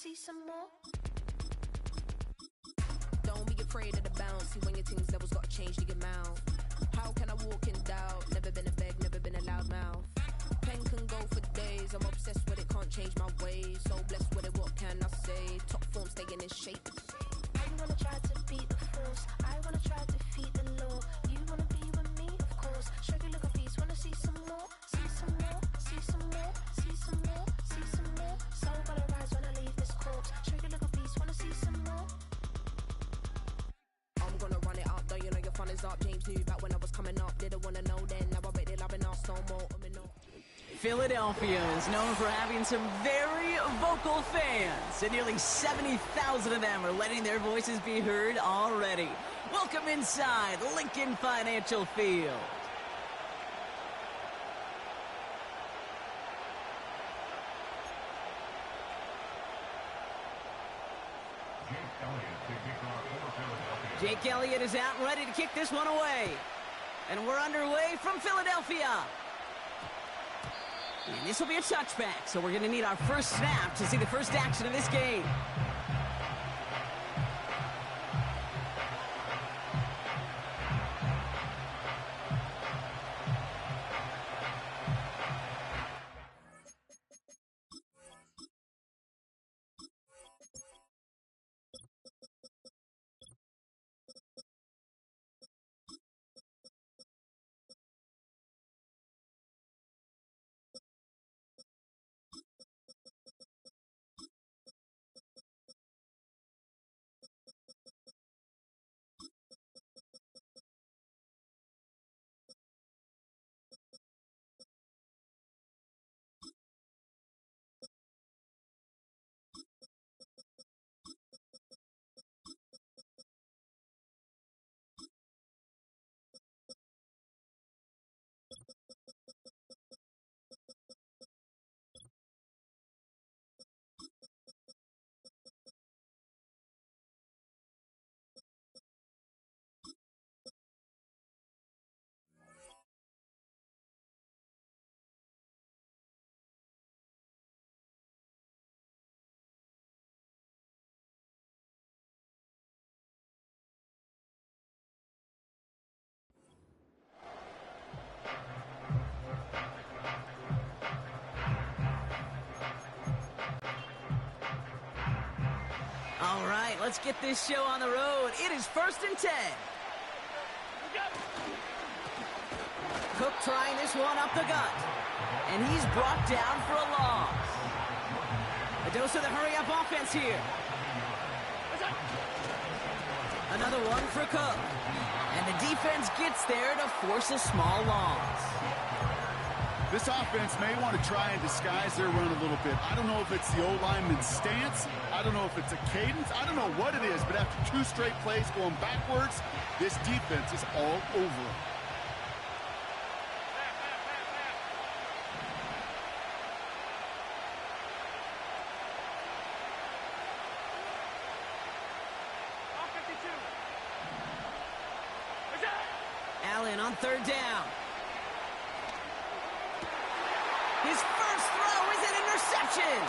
see some more? Don't be afraid of the bounce. See, when your things levels gotta change to your mouth. How can I walk in doubt? Never been a beg, never been a loud mouth. Pen can go for days. I'm obsessed with it, can't change my ways. So blessed with it, what can I say? Top form staying in shape. I wanna try to beat the force. I wanna try to defeat the law. You wanna be with me, of course. Show you little piece, wanna see some more? See some more, see some more, see some more, see some more. Soul gonna rise when I leave this corpse. Show you little piece, wanna see some more? I'm gonna run it up, though you know your fun is up. James knew back when I was coming up. Didn't wanna know then, now I bet they're loving us no more. Philadelphia is known for having some very vocal fans, and nearly 70,000 of them are letting their voices be heard already. Welcome inside Lincoln Financial Field. Jake Elliott is out and ready to kick this one away. And we're underway from Philadelphia. And this will be a touchback, so we're going to need our first snap to see the first action of this game. All right, let's get this show on the road. It is 1st and 10. Cook trying this one up the gut. And he's brought down for a loss. A dose of the hurry-up offense here. Another one for Cook. And the defense gets there to force a small loss. This offense may want to try and disguise their run a little bit. I don't know if it's the O-lineman's stance. I don't know if it's a cadence. I don't know what it is, but after 2 straight plays going backwards, this defense is all over them. Allen on 3rd down. His first throw is an interception.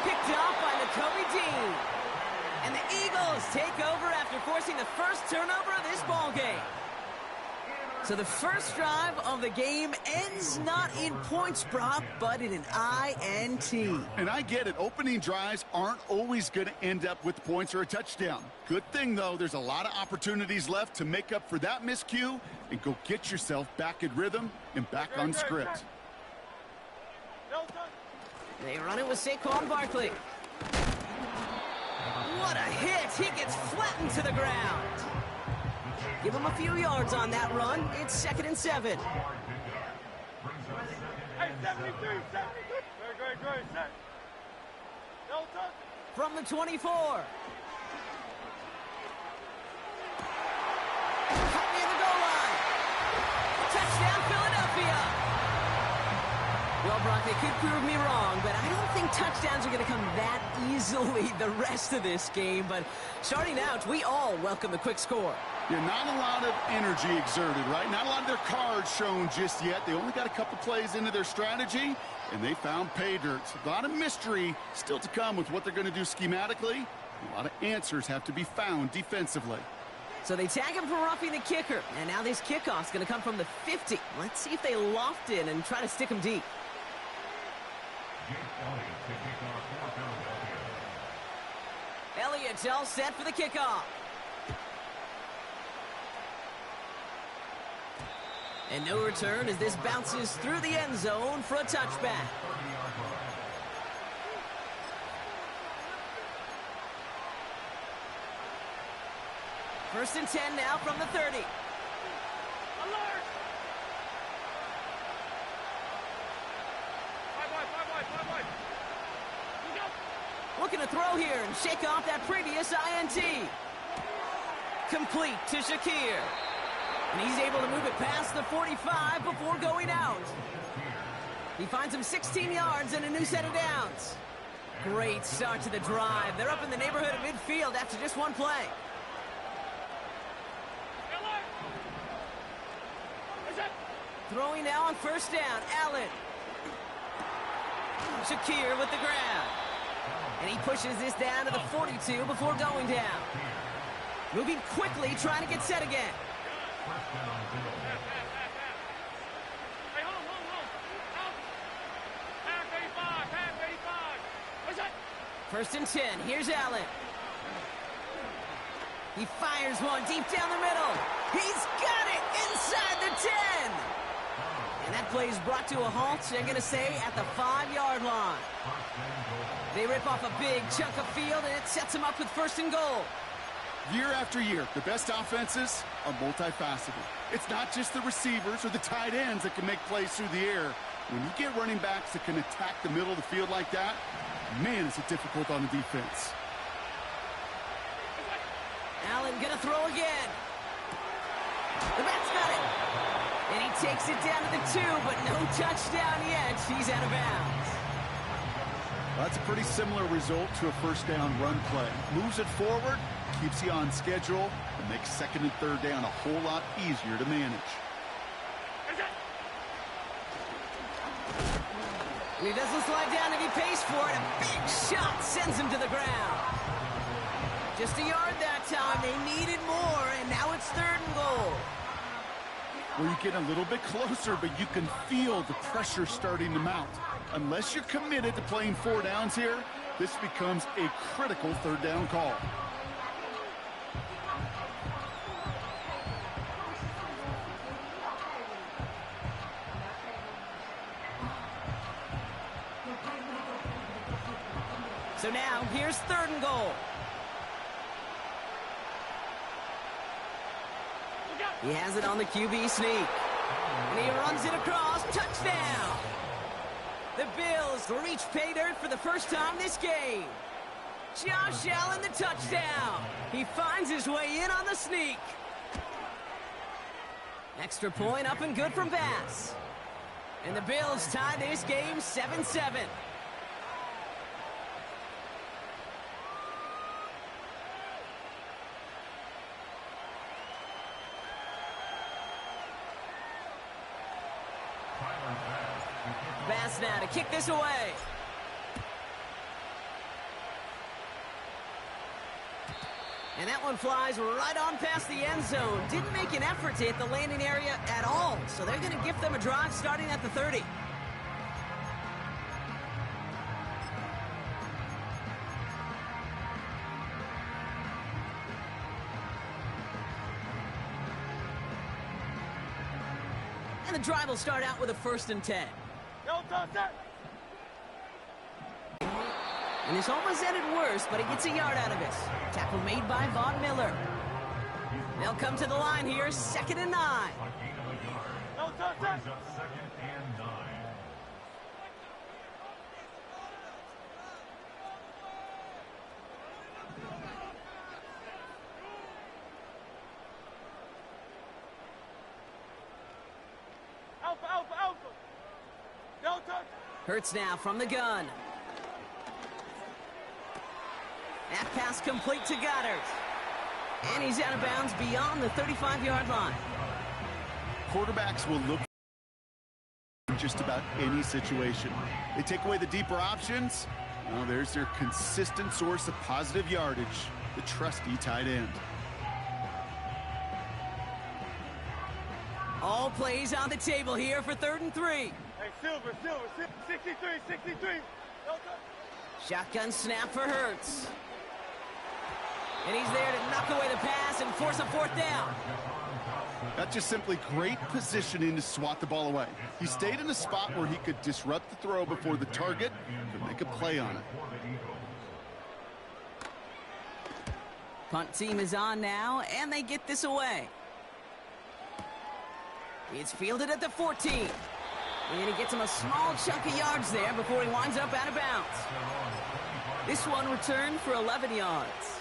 Picked off by Nakobe Dean. And the Eagles take over after forcing the first turnover of this ball game. So the first drive of the game ends not in points, Brock, but in an INT. And I get it. Opening drives aren't always going to end up with points or a touchdown. Good thing, though, there's a lot of opportunities left to make up for that miscue and go get yourself back in rhythm and back on script. They run it with Saquon Barkley. What a hit! He gets flattened to the ground. Give him a few yards on that run. It's 2nd and 7. Hey, 72, 72. Great. From the 24. Caught near the goal line. Touchdown, Philadelphia. Well, Brock, they could prove me wrong, but I don't think touchdowns are going to come that easily the rest of this game. But starting out, we all welcome the quick score. Yeah, not a lot of energy exerted, right? Not a lot of their cards shown just yet. They only got a couple plays into their strategy, and they found pay dirt. A lot of mystery still to come with what they're going to do schematically. A lot of answers have to be found defensively. So they tag him for roughing the kicker, and now this kickoff's going to come from the 50. Let's see if they loft in and try to stick him deep. Elliott's all set for the kickoff. And no return as this bounces through the end zone for a touchback. First and 10 now from the 30. Alert! Five wide. Looking to throw here and shake off that previous INT. Complete to Shakir. And he's able to move it past the 45 before going out. He finds him 16 yards and a new set of downs. Great start to the drive. They're up in the neighborhood of midfield after just one play. Throwing now on first down, Allen. Shakir with the grab. And he pushes this down to the 42 before going down. Moving quickly, trying to get set again. Hey, hold. Pass 85. What's that? First and 10, here's Allen. He fires one deep down the middle. He's got it inside the 10. And that play is brought to a halt, they're going to say, at the 5-yard line. They rip off a big chunk of field, and it sets them up with first and goal. Year after year, the best offenses are multifaceted. It's not just the receivers or the tight ends that can make plays through the air. When you get running backs that can attack the middle of the field like that, man, is it difficult on the defense. Allen gonna throw again. The back's got it. And he takes it down to the 2, but no touchdown yet. He's out of bounds. That's a pretty similar result to a first down run play. Moves it forward, keeps you on schedule, and makes second and third down a whole lot easier to manage. And he doesn't slide down and he pays for it. A big shot sends him to the ground. Just a yard that time. They needed more, and now it's third and goal. Well, you get a little bit closer, but you can feel the pressure starting to mount. Unless you're committed to playing 4 downs here, this becomes a critical third down call. So now, here's third and goal. He has it on the QB sneak. And he runs it across. Touchdown! The Bills reach pay dirt for the first time this game. Josh Allen, the touchdown. He finds his way in on the sneak. Extra point up and good from Bass. And the Bills tie this game 7-7. Bass now to kick this away. And that one flies right on past the end zone. Didn't make an effort to hit the landing area at all. So they're going to give them a drive starting at the 30. And the drive will start out with a first and 10. And this almost ended worse, but he gets a yard out of it. Tackle made by Von Miller. They'll come to the line here, 2nd and 9. Alpha. Delta. Hurts now from the gun. That pass complete to Goddard. And he's out of bounds beyond the 35-yard line. Quarterbacks will look in just about any situation. They take away the deeper options. Well, there's their consistent source of positive yardage, the trusty tight end. All plays on the table here for 3rd and 3. Hey, Silver, 63. No touch. Shotgun snap for Hurts. And he's there to knock away the pass and force a 4th down. That's just simply great positioning to swat the ball away. He stayed in a spot where he could disrupt the throw before the target could make a play on it. Punt team is on now, and they get this away. It's fielded at the 14. And he gets him a small chunk of yards there before he winds up out of bounds. This one returned for 11 yards.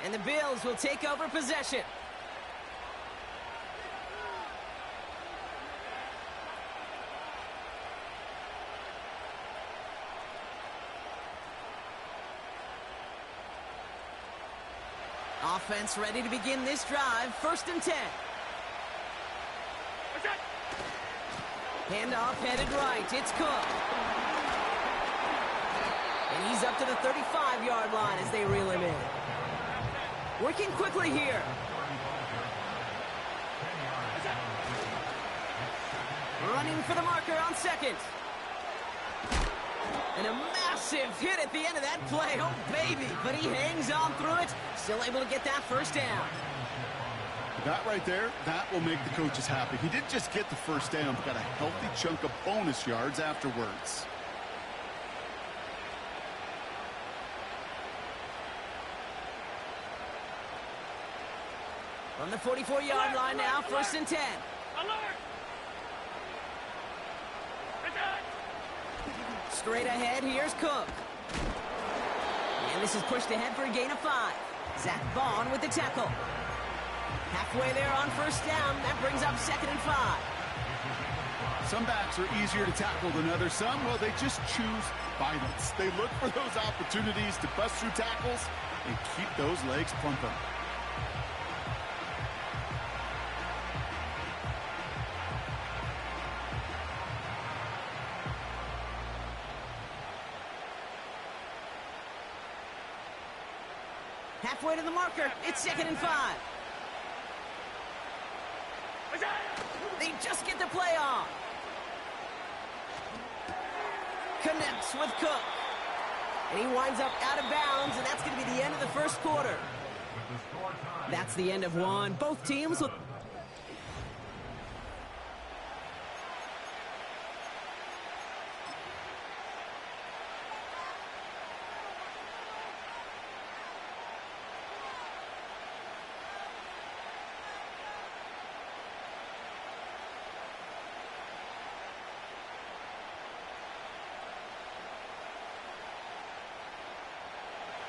And the Bills will take over possession. Offense ready to begin this drive. 1st and 10. Handoff headed right. It's Cook. And he's up to the 35-yard line as they reel him in. Working quickly here. Running for the marker on 2nd. And a massive hit at the end of that play. Oh, baby. But he hangs on through it. Still able to get that 1st down. That right there, that will make the coaches happy. He didn't just get the 1st down, but got a healthy chunk of bonus yards afterwards. From the 44-yard line now, 1st and 10. Alert! Straight ahead, here's Cook. And this is pushed ahead for a gain of 5. Zach Vaughn with the tackle. Halfway there on 1st down. That brings up 2nd and 5. Some backs are easier to tackle than others. Some, well, they just choose violence. They look for those opportunities to bust through tackles and keep those legs pumping. Halfway to the marker. It's 2nd and 5. They just get the play off. Connects with Cook. And he winds up out of bounds, and that's going to be the end of the 1st quarter. That's the end of one. Both teams with...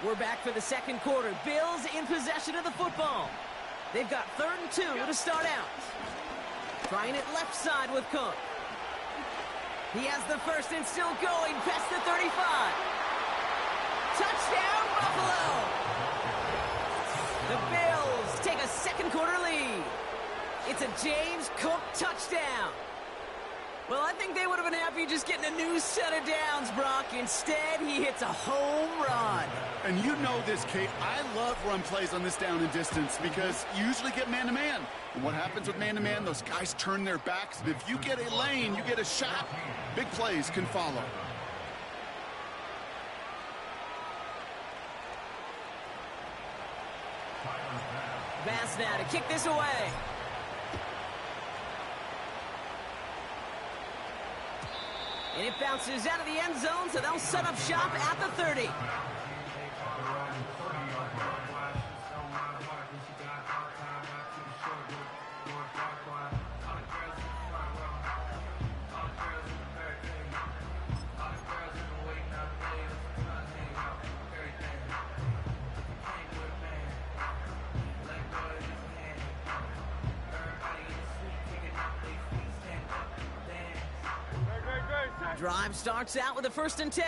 We're back for the 2nd quarter. Bills in possession of the football. They've got 3rd and 2 to start out. Trying it left side with Cook. He has the 1st and still going past the 35. Touchdown, Buffalo! The Bills take a 2nd quarter lead. It's a James Cook touchdown. Well, I think they would have been happy just getting a new set of downs, Brock. Instead, he hits a home run. And you know this, Kate. I love run plays on this down and distance because you usually get man-to-man. And what happens with man-to-man, those guys turn their backs. And if you get a lane, you get a shot, big plays can follow. Bass now to kick this away. And it bounces out of the end zone, so they'll set up shop at the 30. Drive starts out with a 1st and 10.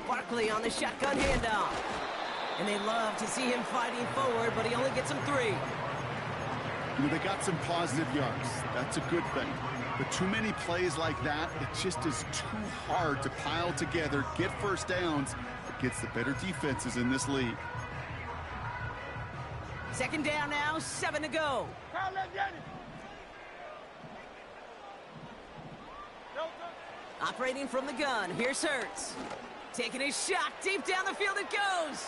Barkley on the shotgun handoff. And they love to see him fighting forward, but he only gets them 3. You know, they got some positive yards. That's a good thing. But too many plays like that, it just is too hard to pile together, get first downs against the better defenses in this league. Second down now, 7 to go. Operating from the gun, here's Hurts. Taking his shot, deep down the field it goes.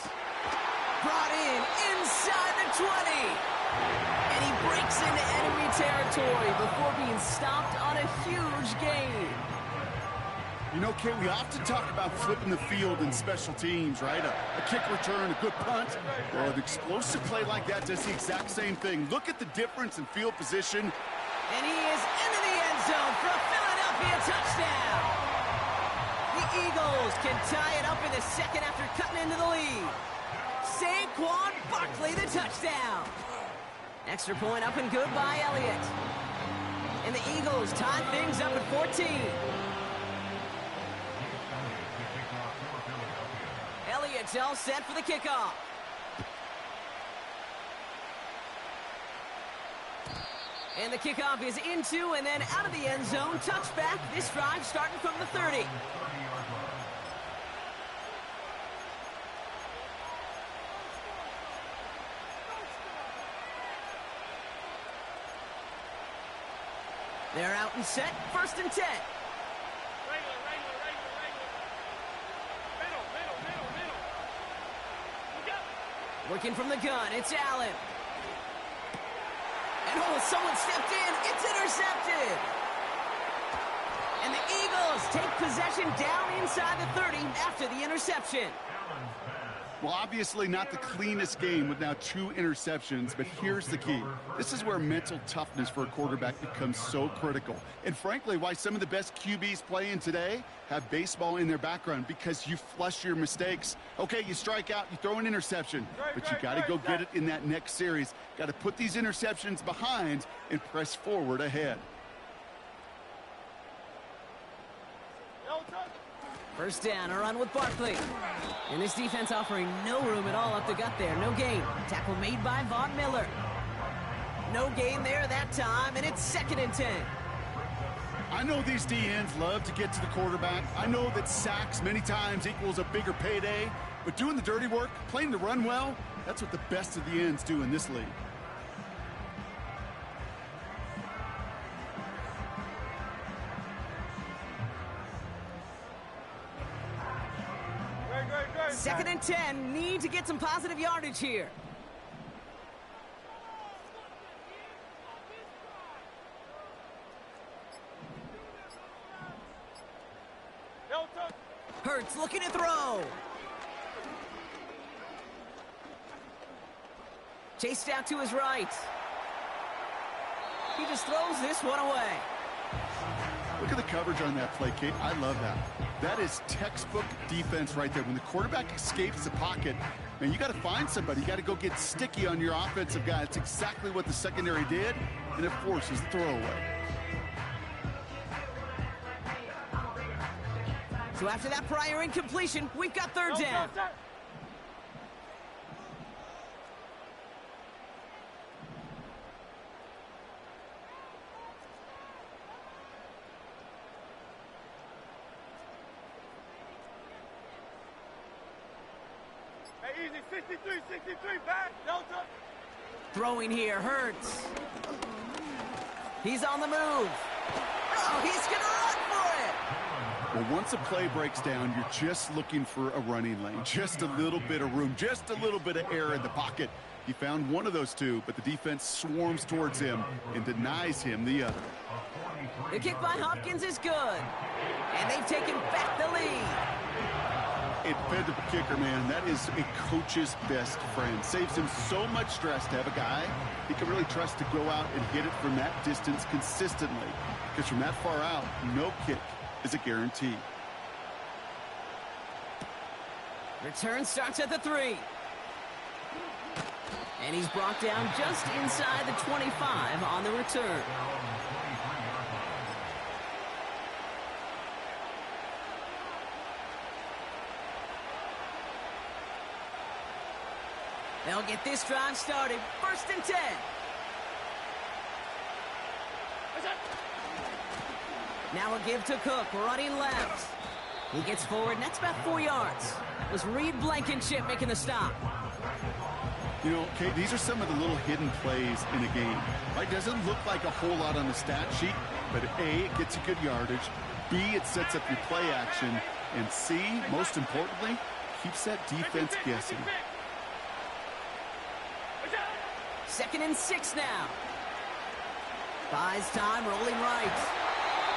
Brought in, inside the 20. And he breaks into enemy territory before being stopped on a huge gain. You know, Kate, we often talk about flipping the field in special teams, right? A kick return, a good punt. Well, an explosive play like that does the exact same thing. Look at the difference in field position. And he is into the end zone for a Philadelphia touchdown. The Eagles can tie it up in the second after cutting into the lead. Saquon Barkley, the touchdown. Extra point up and good by Elliott. And the Eagles tie things up at 14. Elliott's all set for the kickoff. And the kickoff is into and then out of the end zone. Touchback, this drive starting from the 30. They're out and set, 1st and 10. Working from the gun, it's Allen. And oh, someone stepped in, it's intercepted. And the Eagles take possession down inside the 30 after the interception. Well, obviously not the cleanest game with now 2 interceptions, but here's the key. This is where mental toughness for a quarterback becomes so critical. And frankly, why some of the best QBs playing today have baseball in their background, because you flush your mistakes. Okay, you strike out, you throw an interception, but you got to go get it in that next series. Got to put these interceptions behind and press forward ahead. First down, a run with Barkley. And this defense offering no room at all up the gut there. No gain. Tackle made by Von Miller. No gain there that time, and it's 2nd and 10. I know these DNs love to get to the quarterback. I know that sacks many times equals a bigger payday, but doing the dirty work, playing the run well, that's what the best of the ends do in this league. Second and 10, need to get some positive yardage here. Hurts looking to throw. Chased out to his right. He just throws this one away. Look at the coverage on that play, Kate. I love that. That is textbook defense right there. When the quarterback escapes the pocket, man, you got to find somebody. You got to go get sticky on your offensive guy. That's exactly what the secondary did, and it forces the throwaway. So after that prior incompletion, we've got 3rd down. Hey, easy, 63, back, Delta. Throwing here, Hurts. He's on the move. Oh, he's going to run for it. Well, once a play breaks down, you're just looking for a running lane. Just a little bit of room, just a little bit of air in the pocket. He found one of those 2, but the defense swarms towards him and denies him the other. The kick by Hopkins is good. And they've taken back the lead. A dependable kicker, man, that is a coach's best friend. Saves him so much stress to have a guy he can really trust to go out and hit it from that distance consistently. Because from that far out, no kick is a guarantee. Return starts at the 3. And he's brought down just inside the 25 on the return. They'll get this drive started. 1st and 10. Now a give to Cook, running left. He gets forward, and that's about 4 yards. It was Reed Blankenship making the stop. You know, Kate, these are some of the little hidden plays in a game. Right? Doesn't look like a whole lot on the stat sheet, but A, it gets you good yardage. B, it sets up your play action. And C, most importantly, keeps that defense guessing. 2nd and 6 now. Buys time, rolling right.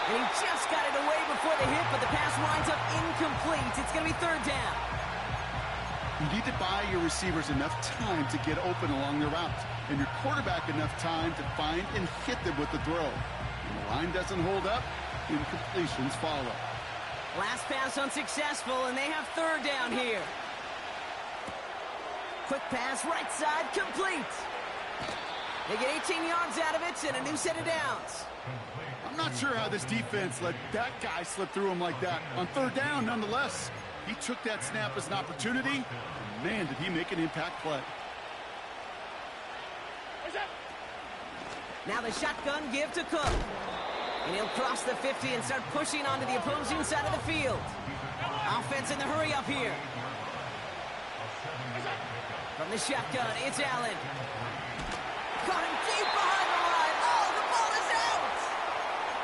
And he just got it away before the hit, but the pass winds up incomplete. It's going to be 3rd down. You need to buy your receivers enough time to get open along their routes, and your quarterback enough time to find and hit them with the throw. When the line doesn't hold up, incompletions follow. Last pass unsuccessful, and they have 3rd down here. Quick pass, right side, complete. They get 18 yards out of it and a new set of downs. I'm not sure how this defense let that guy slip through him like that. On 3rd down, nonetheless. He took that snap as an opportunity. Man, did he make an impact play. Now the shotgun give to Cook. And he'll cross the 50 and start pushing onto the opposing side of the field. Offense in the hurry up here. From the shotgun, it's Allen. Caught him deep behind the line. Oh, the ball is out!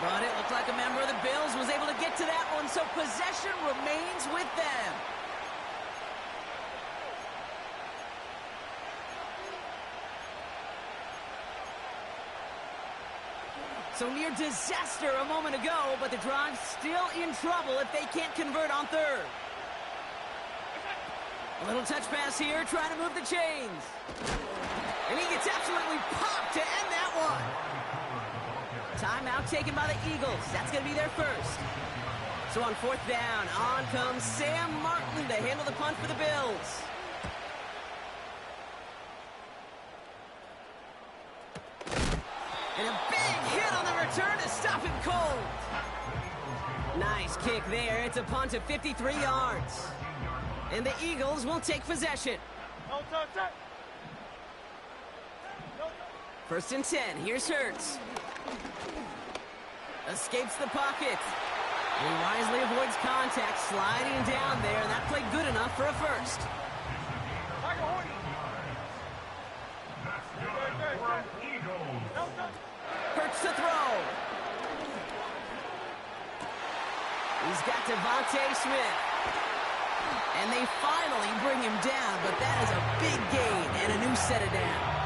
But it looked like a member of the Bills was able to get to that one, so possession remains with them. So near disaster a moment ago, but the drive's still in trouble if they can't convert on 3rd. A little touch pass here, trying to move the chains. And he gets absolutely popped to end that one. Timeout taken by the Eagles. That's going to be their first. So on 4th down, on comes Sam Martin to handle the punt for the Bills. And a big hit on the return to stop him cold. Nice kick there. It's a punt of 53 yards. And the Eagles will take possession. 1st and 10. Here's Hurts. Escapes the pocket. He wisely avoids contact, sliding down there, and that played good enough for a first. Hurts to throw. He's got Devontae Smith. And they finally bring him down, but that is a big gain and a new set of downs.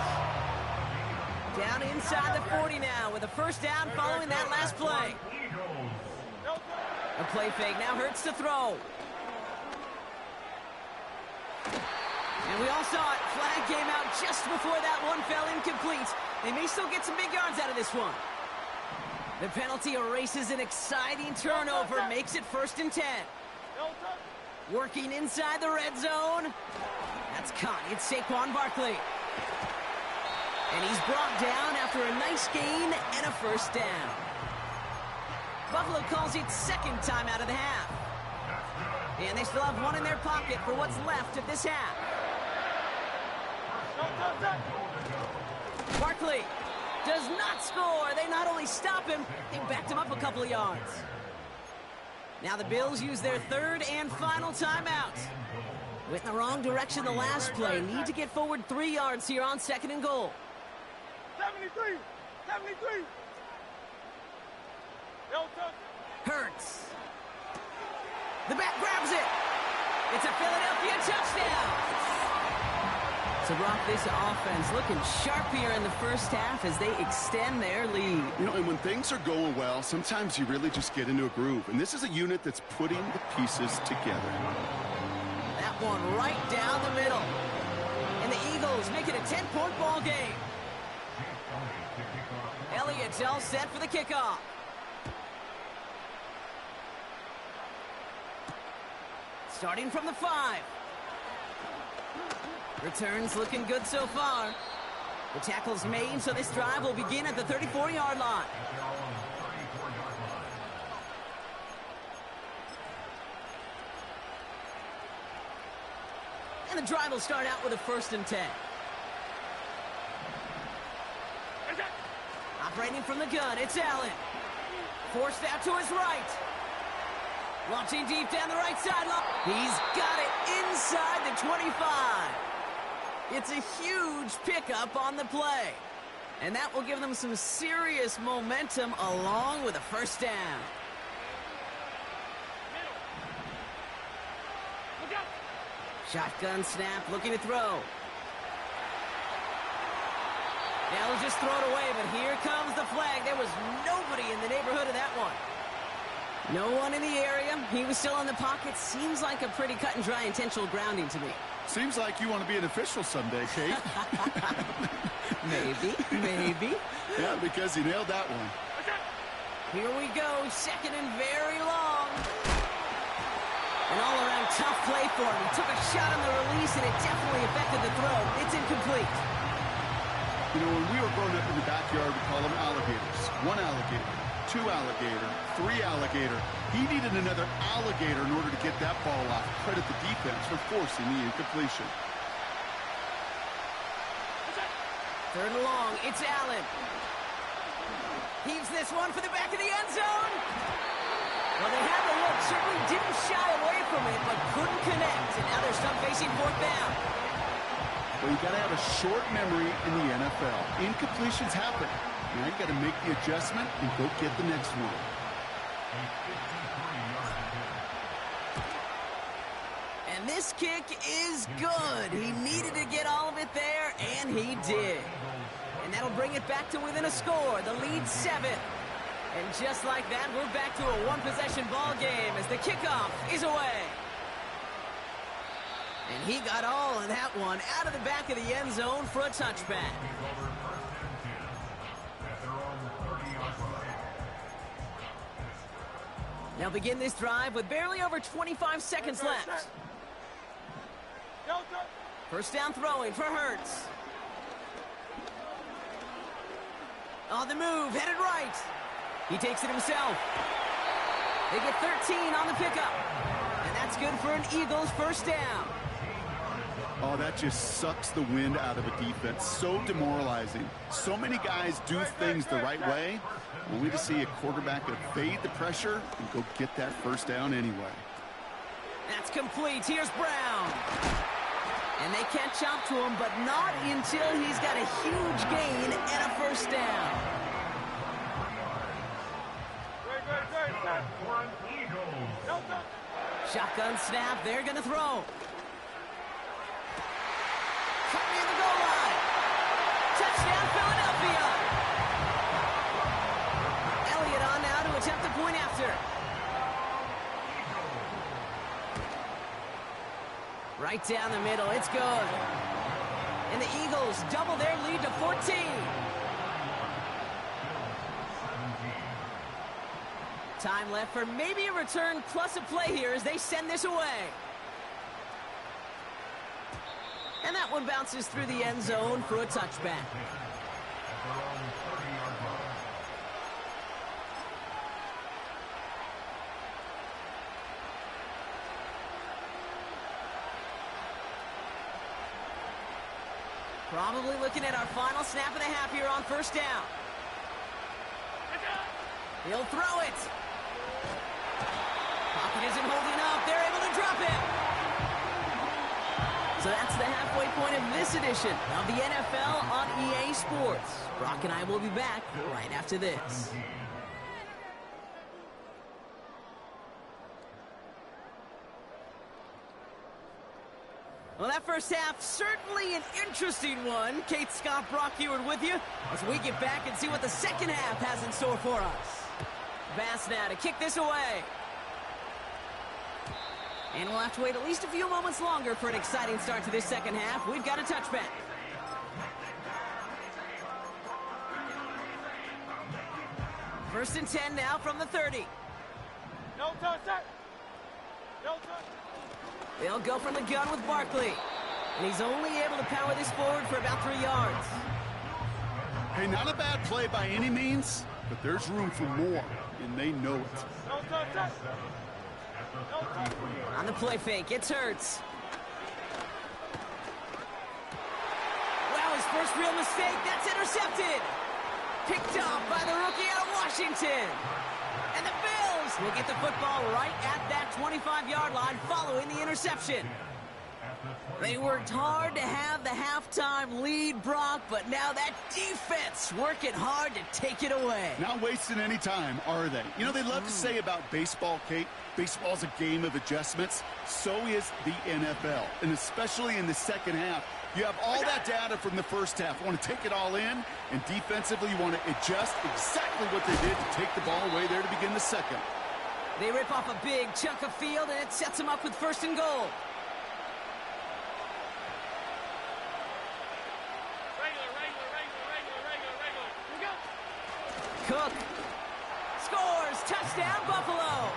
Down inside the 40 now with a 1st down following that last play. A play fake, now Hurts to throw. And we all saw it. Flag came out just before that one fell incomplete. They may still get some big yards out of this one. The penalty erases an exciting turnover, makes it 1st and 10. Working inside the red zone. That's caught. It's Saquon Barkley. And he's brought down after a nice gain and a 1st down. Buffalo calls it 2nd time out of the half. And they still have one in their pocket for what's left of this half. Barkley does not score. They not only stop him, they backed him up a couple of yards. Now the Bills use their 3rd and final timeout. Went in the wrong direction the last play. Need to get forward 3 yards here on 2nd and goal. 73! Hurts. The back grabs it. It's a Philadelphia touchdown. So, Brock, this offense looking sharp here in the 1st half as they extend their lead. You know, and when things are going well, sometimes you really just get into a groove. And this is a unit that's putting the pieces together. That one right down the middle. And the Eagles make it a 10-point ball game. Elliott's all set for the kickoff. Starting from the 5. Returns looking good so far. The tackle's made, so this drive will begin at the 34-yard line. And the drive will start out with a 1st and 10. Operating from the gun, it's Allen. Forced out to his right. Launching deep down the right sideline. He's got it inside the 25. It's a huge pickup on the play. And that will give them some serious momentum along with a first down. Shotgun snap, looking to throw. They'll just throw it away, but here comes the flag. There was nobody in the neighborhood of that one. No one in the area. He was still in the pocket. Seems like a pretty cut and dry intentional grounding to me. Seems like you want to be an official someday, Kate. Maybe. Yeah, because he nailed that one. Here we go, second and very long. An all-around tough play for him. He took a shot on the release, and it definitely affected the throw. It's incomplete. You know, when we were growing up in the backyard, we call them alligators. One alligator, two alligator, three alligator. He needed another alligator in order to get that ball off. Credit the defense for forcing the incompletion. Third and long, it's Allen. Heaves this one for the back of the end zone. Well, they had the look, certainly didn't shy away from it, but couldn't connect. And now they're stuck facing fourth down. Well, you got to have a short memory in the NFL. Incompletions happen. Now you got to make the adjustment and go get the next one. And this kick is good. He needed to get all of it there, and he did. And that'll bring it back to within a score. The lead 7. And just like that, we're back to a one-possession ball game as the kickoff is away. And he got all of that one out of the back of the end zone for a touchback. They'll begin this drive with barely over 25 seconds left. First down throwing for Hurts. On the move, headed right. He takes it himself. They get 13 on the pickup. And that's good for an Eagles first down. Oh, that just sucks the wind out of a defense. So demoralizing. So many guys do things the right way, only to see a quarterback evade the pressure and go get that first down anyway. That's complete. Here's Brown. And they catch up to him, but not until he's got a huge gain and a first down. Shotgun snap. They're going to throw. Caught near the goal line. Touchdown, Philadelphia. Elliott on now to attempt the point after. Right down the middle. It's good. And the Eagles double their lead to 14. Time left for maybe a return plus a play here as they send this away. And that one bounces through the end zone for a touchback. Probably looking at our final snap of the half here on first down. He'll throw it. Pocket isn't holding up. They're able to drop it. So that's the halfway point of this edition of the NFL on EA Sports. Brock and I will be back right after this. Well, that first half, certainly an interesting one. Kate, Scott, Brock Ewart with you as we get back and see what the second half has in store for us. Bass now to kick this away. And we'll have to wait at least a few moments longer for an exciting start to this second half. We've got a touchback. First and 10 now from the 30. No touch. No touch. They'll go from the gun with Barkley. And he's only able to power this forward for about 3 yards. Hey, not a bad play by any means, but there's room for more, and they know it. No touch. No touch. On the play fake, it's Hurts. Wow, his first real mistake, that's intercepted. Picked off by the rookie out of Washington. And the Bills will get the football right at that 25-yard line following the interception. They worked hard to have the halftime lead, Brock, but now that defense working hard to take it away. Not wasting any time, are they? You know, they love to say about baseball, Kate, baseball's a game of adjustments. So is the NFL, and especially in the second half. You have all that data from the first half. You want to take it all in, and defensively you want to adjust exactly what they did to take the ball away there to begin the second. They rip off a big chunk of field, and it sets them up with 1st and goal. Cook scores, touchdown Buffalo.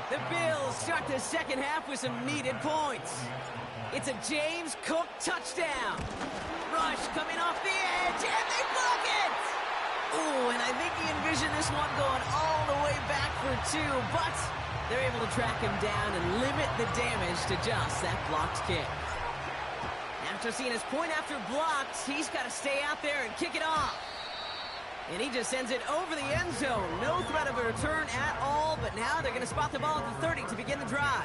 The Bills start the second half with some needed points. It's a James Cook touchdown. Rush coming off the edge, and they block it. Ooh, and I think he envisioned this one going all the way back for 2, but they're able to track him down and limit the damage to just that blocked kick. After seeing his point after blocked, he's got to stay out there and kick it off. And he just sends it over the end zone. No threat of a return at all, but now they're going to spot the ball at the 30 to begin the drive.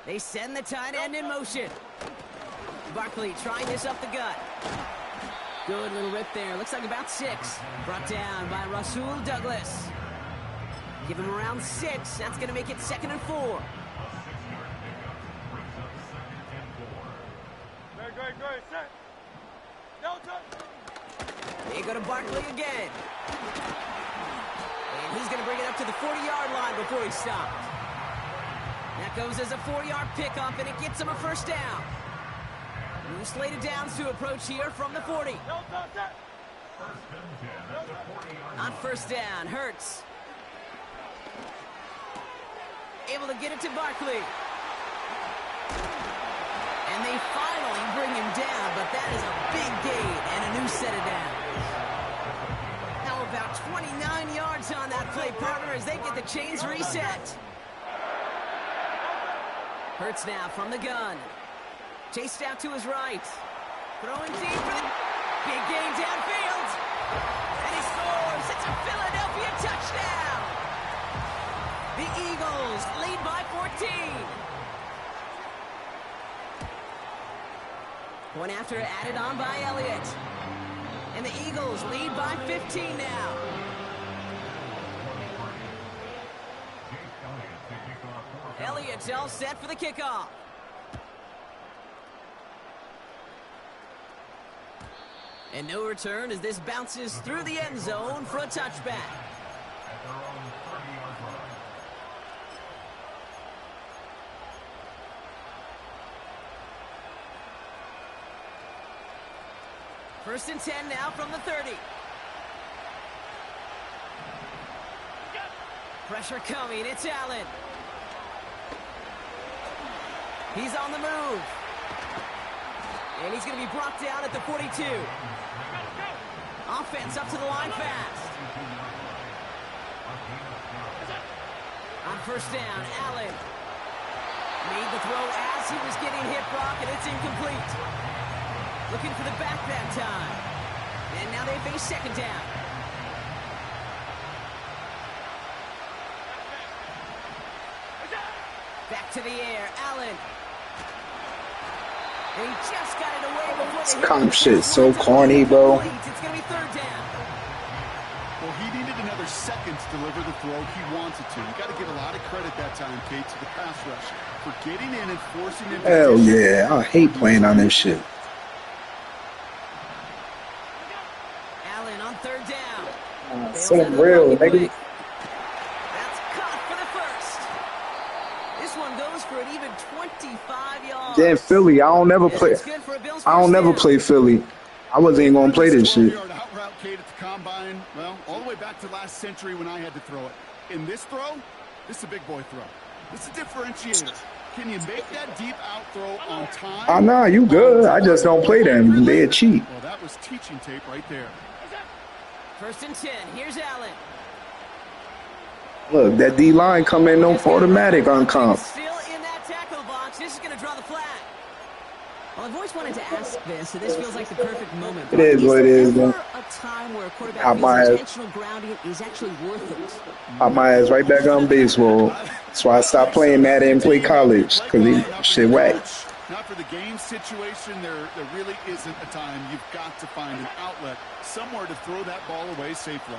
They send the tight end in motion. Barkley trying this up the gut. Good little rip there. Looks like about 6. Brought down by Rasul Douglas. Give him around 6. That's going to make it 2nd and 4. They go to Barkley again. And he's going to bring it up to the 40-yard line before he stopped. That goes as a 4-yard pickup, and it gets him a 1st down. New slated downs to approach here from the 40. On 1st down, Hurts. Able to get it to Barkley. And they finally bring him down, but that is a big gain and a new set of downs. Now about 29 yards on that play, partner, as they get the chains reset. Hurts now from the gun. Chased out to his right. Throwing deep for the big gain downfield. And he scores. It's a Philadelphia touchdown. The Eagles lead by 14. One after added on by Elliott. And the Eagles lead by 15 now. Elliott's all set for the kickoff. And no return as this bounces through the end zone for a touchback. First and 10 now from the 30. Pressure coming, it's Allen. He's on the move. And he's going to be brought down at the 42. Offense up to the line fast. On 1st down, Allen. Made the throw as he was getting hit, Brock, and it's incomplete. Looking for the back that time. And now they face 2nd down. Back to the air, Allen. And he just got it away before This comp shit so corny, bro. It's going to be 3rd down. Well, he needed another second to deliver the throw he wanted to. You got to give a lot of credit that time, Kate, to the pass rush for getting in and forcing him. Hell yeah, I hate playing on this shit. Allen on 3rd down. So real, nigga. That's caught for the 1st. This one goes for an even 25 yards. Then Philly, I don't never play. I don't never play Philly. I wasn't even gonna play this shit. Out route Kate at the combine, well, all the way back to last century when I had to throw it. In this throw, this is a big boy throw. This is a differentiator. Can you make that deep out throw on time? Oh, nah, you good. I just don't play them. They're cheap. Well, that was teaching tape right there. 1st and 10. Here's Allen. Look, that D-line come in no automatic on comp. Still in that tackle box. This is going to draw the flag. Well, I've always wanted to ask this, so this feels like the perfect moment. It is what it is, man. A time where a quarterback Out my feels ass. intentional grounding is actually worth it. Pop my ass right back on baseball. That's why I stopped playing Madden and play college, because he shit whack. Not for the game situation. There really isn't a time. You've got to find an outlet, somewhere to throw that ball away safely.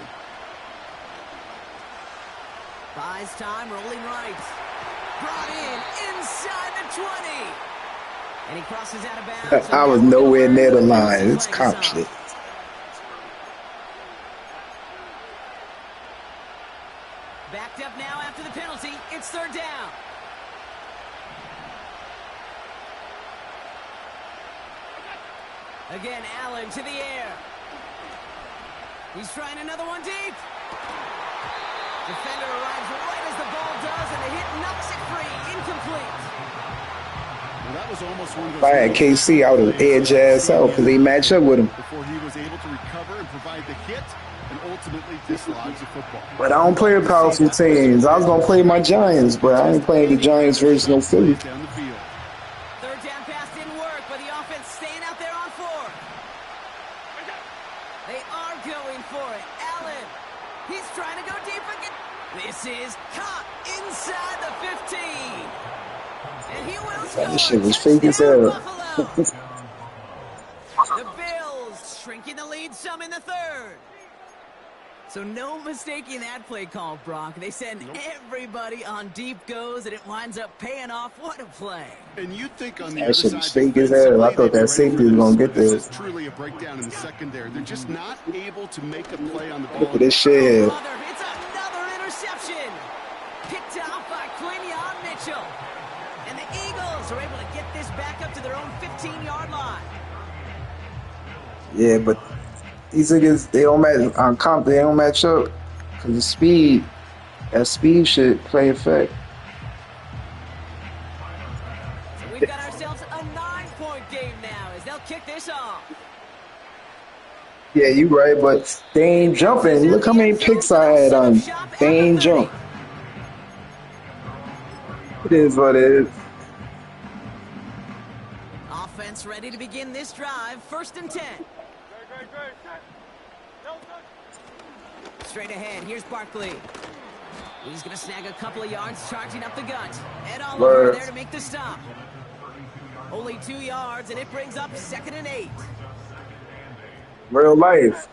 Buys time, rolling right. Brought in inside the 20. And he crosses out of bounds. I was nowhere near the line. It's cop shit. Backed up now after the penalty. It's third down. Again, Allen to the air. He's trying another one deep. Defender arrives right as the ball does, and the hit knocks it free. Incomplete. Well, that was almost one of those. If I had KC, I would have edged ass out because they match up with him. Before he was able to recover and provide the hit and ultimately dislodge the football. But I don't play with powerful teams. I was going to play my Giants, but I ain't playing the Giants versus no Philly. Down the field. Third down pass didn't work, but the offense staying out there on fourth. They are going for it. Allen, he's trying to go deep again. This is caught inside the 15. And he will score. That shit was fake as hell. The Bills shrinking the lead some in the third. So no mistaking that play call, Brock. They send everybody on deep goes, and it winds up paying off. What a play. And you think on the That other shit side, was fake as hell. I thought that safety was going to get this this. is truly a breakdown in the secondary. They're just not able to make a play on the ball. Look at this shit here. It's another interception. Picked off by Quinion Mitchell. And the Eagles are able to get this back up to their own 15-yard line. Yeah, but these niggas, they don't match on comp. They don't match up because the speed. That speed shit play effect. So we've got ourselves a 9-point game now as they'll kick this off. Yeah, you right, but they ain't jumping. Look how many picks I had on. They ain't jump. It is what it is. Offense ready to begin this drive. 1st and 10. Straight ahead, here's Barkley. He's going to snag a couple of yards, charging up the gut. Ed Oliver there to make the stop. Only 2 yards, and it brings up 2nd and 8. Real life.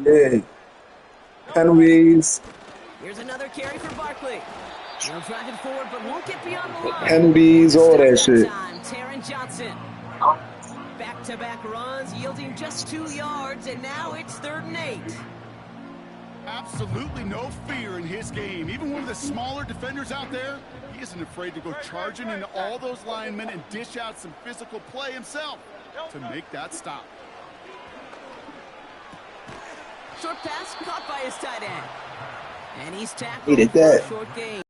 Yeah. Penalties. Here's another carry for Barkley. He'll drive it forward, but won't get beyond the line. Penalties, all that shit. Taron Johnson. Back-to-back runs, yielding just 2 yards, and now it's 3rd and 8. Absolutely no fear in his game. Even one of the smaller defenders out there, he isn't afraid to go charging into all those linemen and dish out some physical play himself to make that stop. Short pass caught by his tight end. And he's tackled Needed for that. a short gain.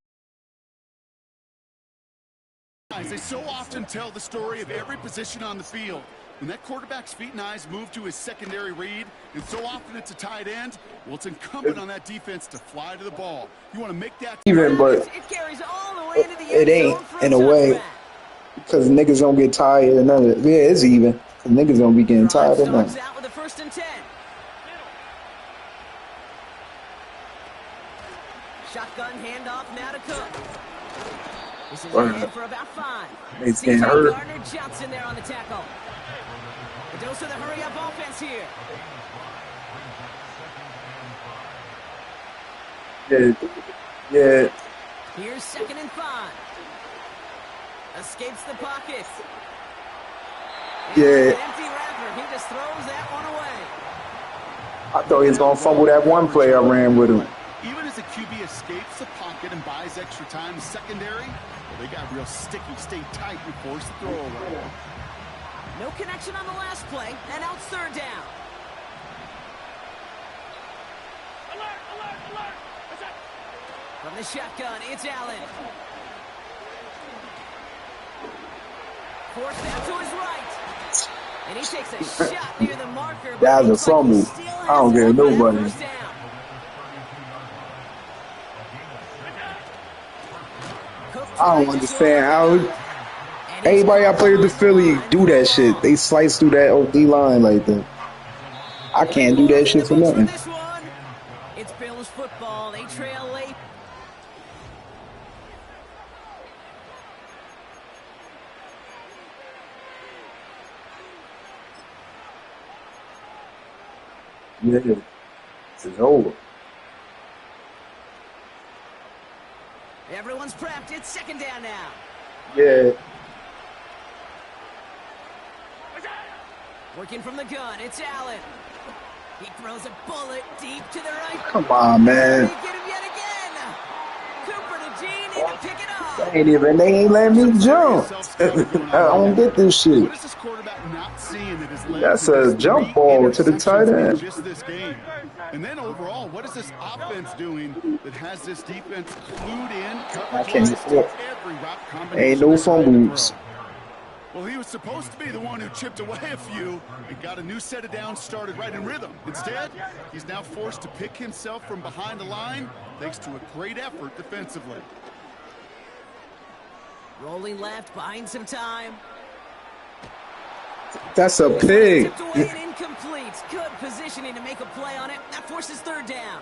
They so often tell the story of every position on the field. When that quarterback's feet and eyes move to his secondary read, and so often it's a tight end, well, it's incumbent on that defense to fly to the ball. You want to make that Even, but It carries all the way to the it end ain't zone for in a touchback. way because niggas don't get tired and none of it. Yeah, it's even. Cause niggas don't be getting tired of Starts nothing. out with a 1st and 10. Shotgun handoff now to Cook. This is ahead for about 5. He's getting CJ hurt. Gardner-Johnson there on the tackle. A dose of the hurry-up offense here. Yeah. Here's 2nd and 5. Escapes the pocket. And Yeah. an empty wrapper. He just throws that one away. I thought he was gonna fumble that one play I ran with him. Even as the QB escapes the pocket and buys extra time secondary, well, they got real sticky, stay tight, and force the throw away. No connection on the last play, and out 3rd down. From the shotgun, it's Allen. Forced out to his right. And he takes a shot near the marker. But That was a looks like he fumble. still I don't has care one for that nobody. 1st down. Cook I don't tries to understand slow how it down. Everybody I played the Philly do that shit. They slice through that OD line like that. I can't do that shit for nothing. It's Bills football. They trail late. Yeah, this is over. Everyone's prepped. It's second down now. Yeah. Working from the gun. It's Allen. He throws a bullet deep to the right. Come on, man. They get him yet again. Cooper to Gene in to pick it up. They ain't letting me jump. I don't get this shit. What is this quarterback not seeing that has led That's to a this jump 3 ball to the tight interceptions in end. just this game? And then overall, what is this offense doing that has this defense clued in? I can't to every route combination Ain't no fumbles. Well, he was supposed to be the one who chipped away a few and got a new set of downs started right in rhythm. Instead, he's now forced to pick himself from behind the line thanks to a great effort defensively. Rolling left, buying some time. That's a pig. Tipped away and incomplete. Good positioning to make a play on it. That forces third down.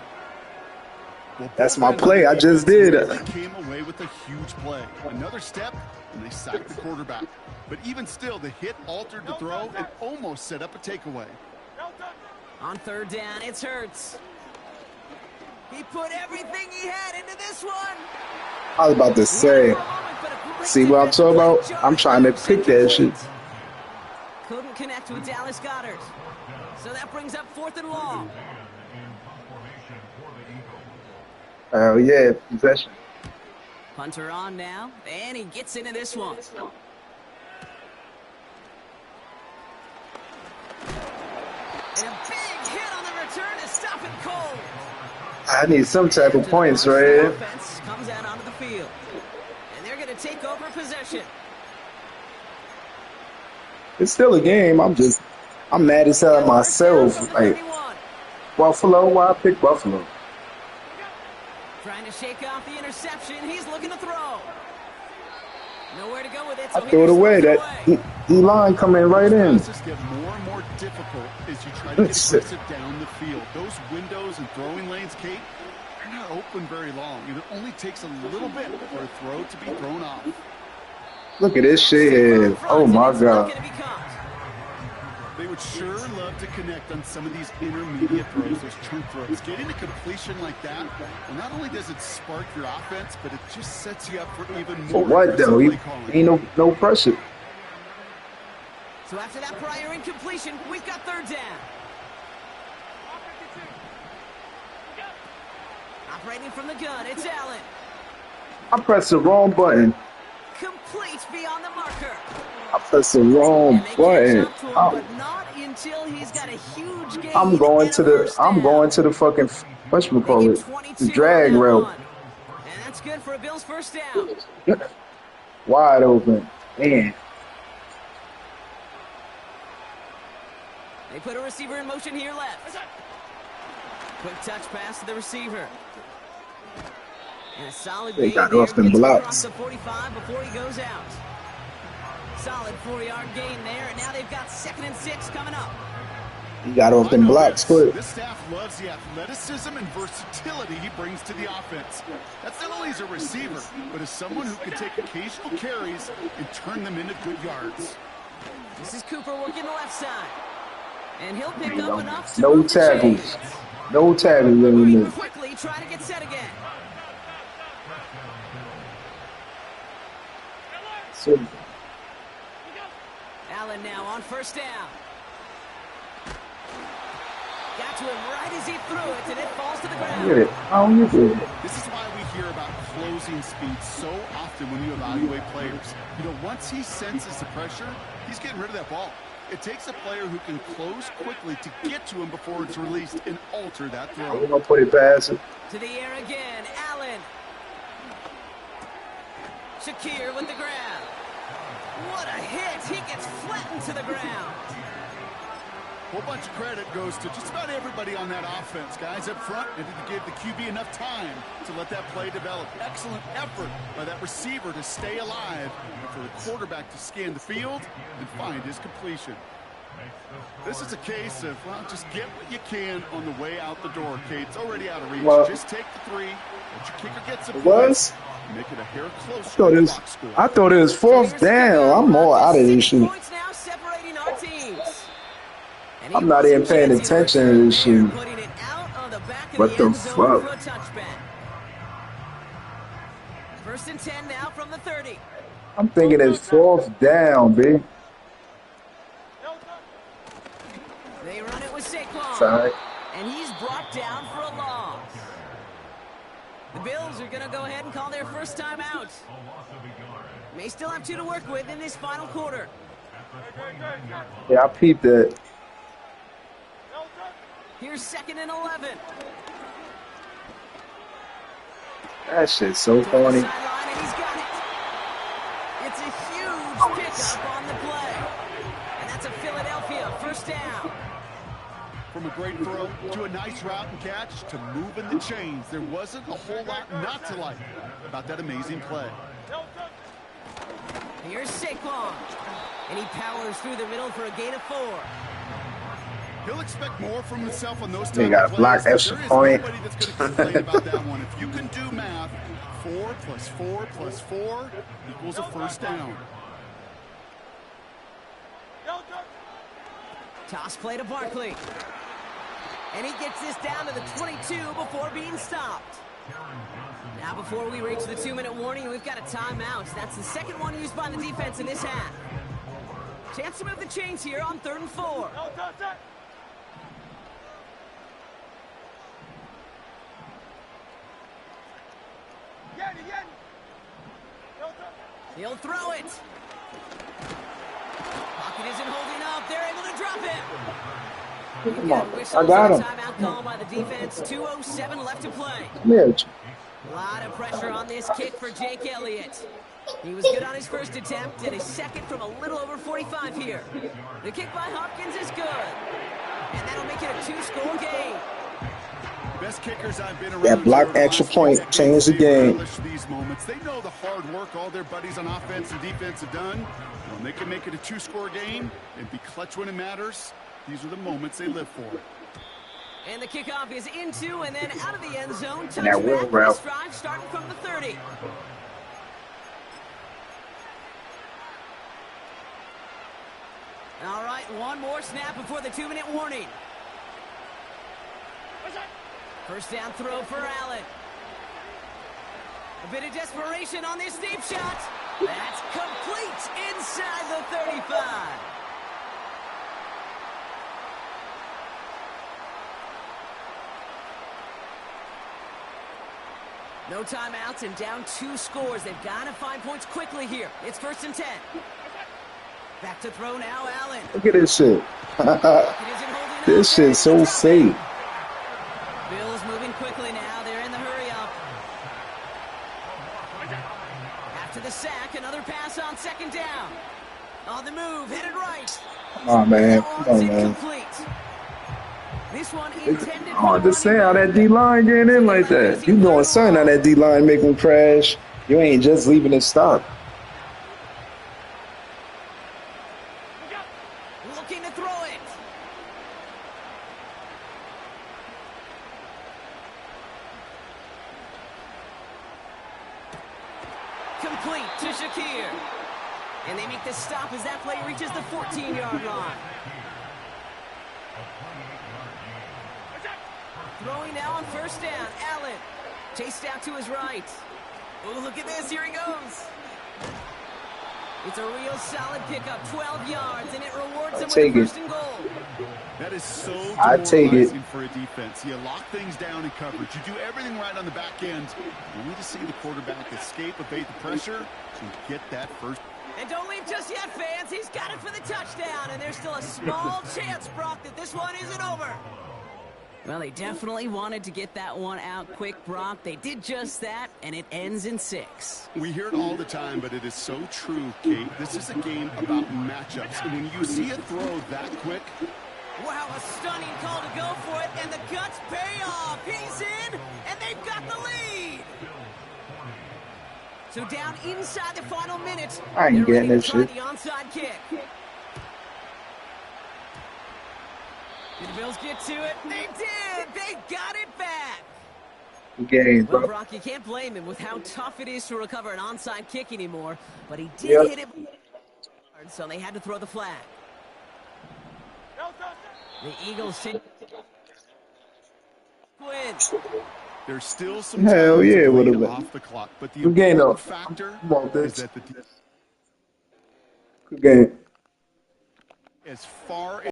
Well, That's my play. I just did. Really came away with a huge play. Another step, and they sacked the quarterback. But even still, the hit altered the throw and almost set up a takeaway. On third down, it's Hurts. He put everything he had into this one. I was about to say, see what I'm talking about? I'm trying to pick that shit. Couldn't connect with Dallas Goedert. So that brings up 4th and long. Hell yeah, possession. Punter on now, and he gets into this one. And a big hit on the return to stop it cold. I need some type of points right here. Offense comes out onto the field. And they're going to take over possession. It's still a game. I'm mad as hell at myself. Like, Buffalo, why I pick Buffalo? Trying to shake off the interception. He's looking to throw. Nowhere to go with it. I threw it away. That E-line coming right in. Just get more and more difficult as you try to get aggressive down the field. Those windows and throwing lanes, Kate, they're not open very long. It only takes a little bit for a throw to be thrown off. Look at this shit. Oh my God. They would sure love to connect on some of these intermediate throws, those chunk throws. Getting a completion like that, well, not only does it spark your offense, but it just sets you up for even more. For what though? Ain't no pressure. So after that prior incompletion, we've got third down. Operating from the gun, it's Allen. I pressed the wrong button. Complete beyond the marker. I pressed the wrong button. But not until he's got a huge gain. I'm going to the fucking whatchamacallit, the drag route. And that's good for a Bills first down. Wide open. Man. They put a receiver in motion here left. Quick touch pass to the receiver. And a solid They gain got there. off them Gets blocks. across the 45 before he goes out. Solid 4-yard gain there, and now they've got 2nd and 6 coming up. He got off them blocks quick. This staff loves the athleticism and versatility he brings to the offense. That's not only as a receiver, but as someone who can take occasional carries and turn them into good yards. This is Cooper working the left side. And he'll pick up enough to No move the tackles. chains. No tackles Moving anymore. quickly, try to get set again. So, Allen now on first down. Got to him right as he threw it, and it falls to the ground. get it. I don't get it. This is why we hear about closing speed so often when you evaluate players. You know, once he senses the pressure, he's getting rid of that ball. It takes a player who can close quickly to get to him before it's released and alter that throw. We're going to put it past him. To the air again, Allen. Shakir with the grab. What a hit! He gets flattened to the ground. whole bunch of credit goes to just about everybody on that offense. Guys up front needed to give the QB enough time to let that play develop. Excellent effort by that receiver to stay alive and for the quarterback to scan the field and find his completion. This is a case of, well, just get what you can on the way out the door, Kate. It's already out of reach. Well, just take the three. Let your kicker get some was? Make it a hair closer. I thought it was fourth down. I'm more out of this shit. Points now separating our teams. And I'm not even paying attention to this shit. Putting it out on the back of What the end zone fuck? for a touchback. 1st and 10 now from the 30. I'm thinking it's fourth down, B. They run it with Saquon. Sorry. And he's brought down for a loss. The Bills are going to go ahead and call their first time out. May still have 2 to work with in this final quarter. Yeah, I peeped that. Here's 2nd and 11. That shit's so To the funny. sideline, and he's got it. It's a huge pickup on the play. And that's a Philadelphia first down. From a great throw to a nice route and catch to moving the chains. There wasn't a whole lot not to like about that amazing play. Here's Saquon. And he powers through the middle for a gain of 4. He'll expect more from himself on those They type got of a block plays. extra There is point. nobody that's going to complain about that one. If you can do math, 4 plus 4 plus 4 equals a first down. Toss play to Barkley. And he gets this down to the 22 before being stopped. Now before we reach the 2-minute warning, we've got a timeout. That's the second one used by the defense in this half. Chance to move the chains here on 3rd and 4. He'll throw it. Pocket isn't holding up. They're able to drop him. Come on. I got him. Timeout call by the defense. 2:07 left to play. Mitch. A lot of pressure on this kick for Jake Elliott. He was good on his first attempt and his second from a little over 45 here. The kick by Hopkins is good. And that'll make it a 2-score game. Best kickers I've been around. That block extra point changed the game. These moments. They know the hard work all their buddies on offense and defense have done. When they can make it a 2-score game and be clutch when it matters, these are the moments they live for. And the kickoff is into and then out of the end zone. And that wheel Touchback route. this drive starting from the 30. All right, one more snap before the 2-minute warning. First down throw for Allen. A bit of desperation on this deep shot. That's complete inside the 35. No timeouts and down 2 scores. They've got to find points quickly here. It's 1st and 10. Back to throw now, Allen. Look at this shit. It isn't holding up. This shit's so safe. Bills moving quickly now. They're in the hurry up. After the sack, another pass on 2nd down. On the move, headed right. Come on, man. That Come one's on, man. incomplete. This one intended I don't understand how that D D-line getting in like that. You doing something on that D-line make them crash. You ain't just leaving it stop. looking to throw it. Complete to Shakir. And they make the stop as that play reaches the 14-yard line. Throwing now on 1st down. Allen chased out to his right. Oh, look at this. Here he goes. It's a real solid pickup, 12 yards, and it rewards him with a 1st and goal. That is so I take it. demoralizing for a defense. You lock things down in coverage. You do everything right on the back end. Only to see the quarterback escape, evade the pressure, and get that first. And don't leave just yet, fans. He's got it for the touchdown, and there's still a small chance, Brock, that this one isn't over. Well, they definitely wanted to get that one out quick, Brock. They did just that, and it ends in 6. We hear it all the time, but it is so true, Kate. This is a game about matchups. And when you see a throw that quick, Wow, a stunning call to go for it, and the guts pay off. He's in, and they've got the lead. So down inside the final minute, I ain't they're getting ready this to try shit. the onside kick. Did the Bills get to it? They did! They got it back! Game, Well, bro. Brock, you can't blame him with how tough it is to recover an onside kick anymore, but he did Yep. hit it hard, so they had to throw the flag. No touchdown. The Eagles take win. There's still some Hell time yeah, to it bleed would've been. off the clock, but the Good game, important though. factor Come on, is bitch. that the Good game. as far